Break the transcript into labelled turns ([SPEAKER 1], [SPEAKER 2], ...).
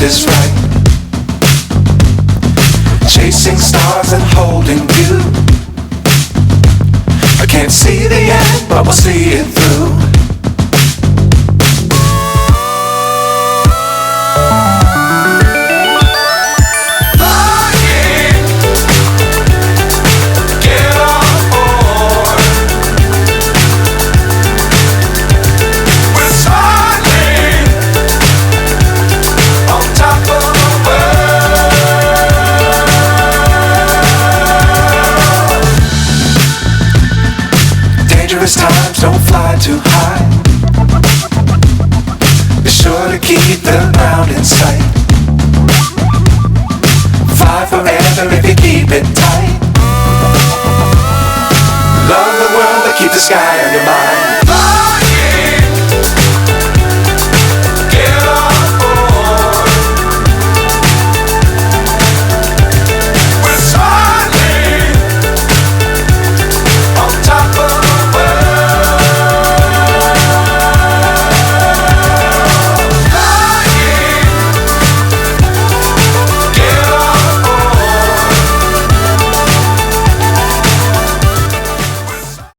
[SPEAKER 1] is right. Chasing stars and holding you. I can't see the end, but we'll see it through. Times don't fly too high. Be sure to keep the ground in sight. Fly forever if you keep it tight. Love the world but keep the sky on your mind.